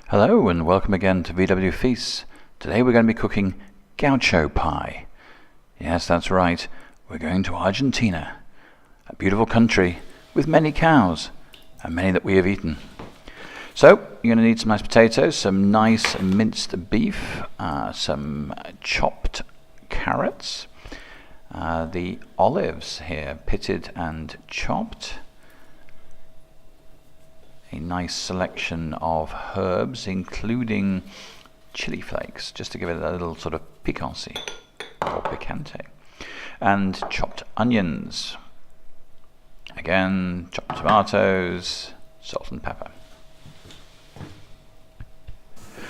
Hello and welcome again to VW Feasts. Today we're going to be cooking Gaucho Pie. Yes, that's right, we're going to Argentina, a beautiful country with many cows, and many that we have eaten. So, you're going to need some nice potatoes, some nice minced beef, some chopped carrots, the olives here, pitted and chopped, a nice selection of herbs, including chili flakes, just to give it a little sort of piquancy or picante, and chopped onions, again chopped tomatoes, salt and pepper.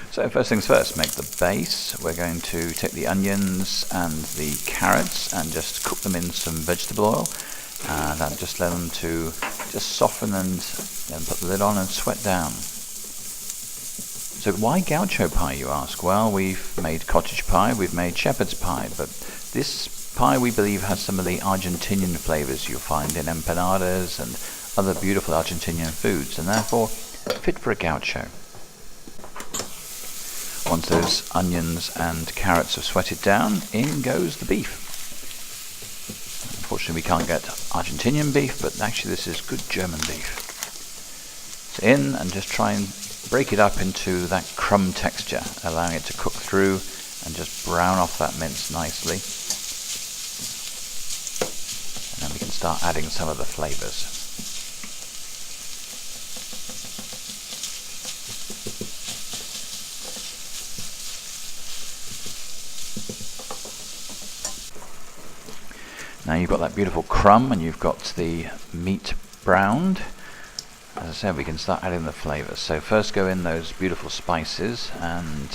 So first things first, make the base. We're going to take the onions and the carrots and just cook them in some vegetable oil, and just let them to just soften, and then put the lid on and sweat down. So why Gaucho Pie, you ask? Well, we've made cottage pie, we've made shepherd's pie, but this pie we believe has some of the Argentinian flavors you'll find in empanadas and other beautiful Argentinian foods, and therefore fit for a gaucho. Once those onions and carrots have sweated down, in goes the beef. Unfortunately, we can't get Argentinian beef, but actually this is good German beef. So in, and just try and break it up into that crumb texture, allowing it to cook through and just brown off that mince nicely. And then we can start adding some of the flavors. Now you've got that beautiful crumb and you've got the meat browned. As I said, we can start adding the flavors. So first go in those beautiful spices, and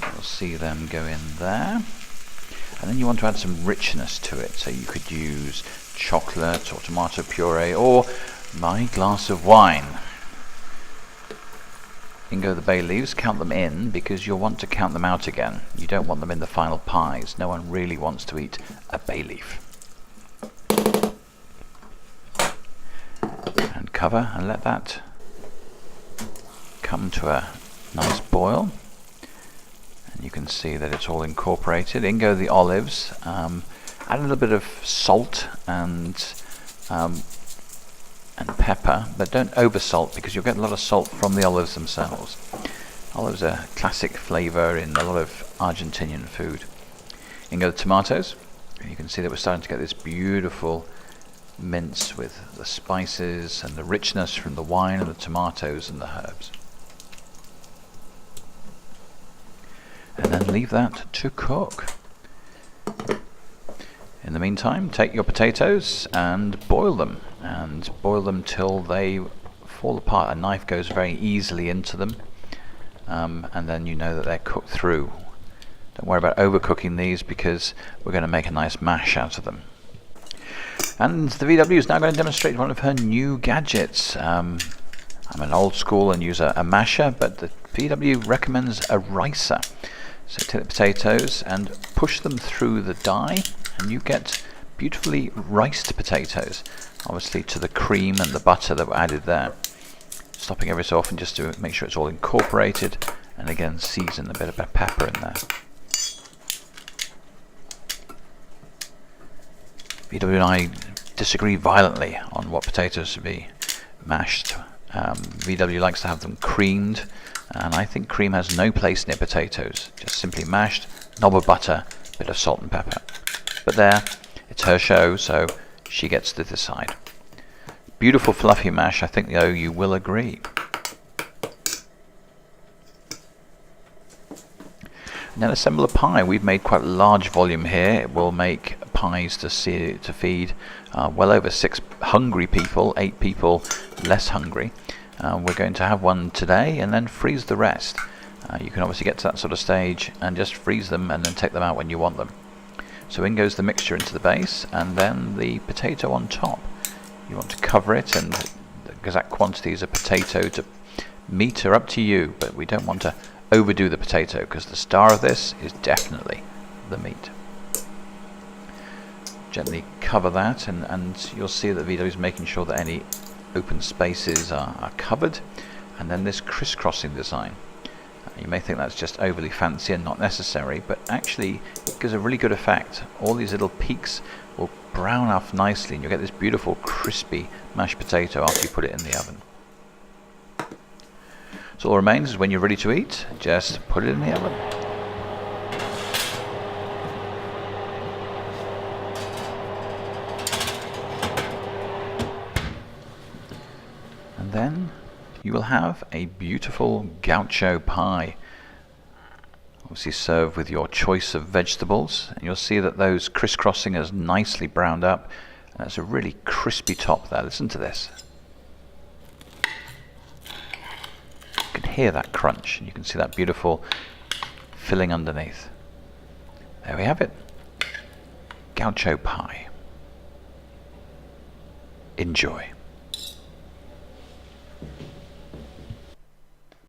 you'll see them go in there. And then you want to add some richness to it. So you could use chocolate or tomato puree or my glass of wine. In go the bay leaves, count them in because you'll want to count them out again. You don't want them in the final pies. No one really wants to eat a bay leaf. Cover and let that come to a nice boil, and you can see that it's all incorporated. In go the olives. Add a little bit of salt and pepper, but don't over salt because you'll get a lot of salt from the olives themselves. Olives are a classic flavor in a lot of Argentinian food. In go the tomatoes. You can see that we're starting to get this beautiful mince with the spices and the richness from the wine and the tomatoes and the herbs. And then leave that to cook. In the meantime, take your potatoes and boil them till they fall apart. A knife goes very easily into them, and then you know that they're cooked through. Don't worry about overcooking these because we're going to make a nice mash out of them. And the VW is now going to demonstrate one of her new gadgets. I'm an old school and use a masher, but the VW recommends a ricer. So take the potatoes and push them through the die, and you get beautifully riced potatoes, obviously to the cream and the butter that were added there. Stopping every so often just to make sure it's all incorporated, and again season a bit of pepper in there. VW and I disagree violently on what potatoes should be mashed. VW likes to have them creamed, and I think cream has no place near potatoes. Just simply mashed, knob of butter, bit of salt and pepper. But there, it's her show, so she gets to decide. Beautiful fluffy mash, I think though you will agree. Now assemble a pie. We've made quite a large volume here. It will make pies to feed well over 6 hungry people, 8 people less hungry. We're going to have one today and then freeze the rest. You can obviously get to that sort of stage and just freeze them and then take them out when you want them. So in goes the mixture into the base, and then the potato on top. You want to cover it, and the exact quantities of potato to meat are up to you, but we don't want to overdo the potato because the star of this is definitely the meat. Gently cover that, and you'll see that VW is making sure that any open spaces are covered, and then this crisscrossing design. You may think that's just overly fancy and not necessary, but actually it gives a really good effect. All these little peaks will brown off nicely and you'll get this beautiful crispy mashed potato after you put it in the oven. So all remains is when you're ready to eat, just put it in the oven. And then you will have a beautiful gaucho pie. Obviously served with your choice of vegetables, and you'll see that those crisscrossing is nicely browned up, and it's a really crispy top there. Listen to this. You can hear that crunch, and you can see that beautiful filling underneath. There we have it. Gaucho pie. Enjoy.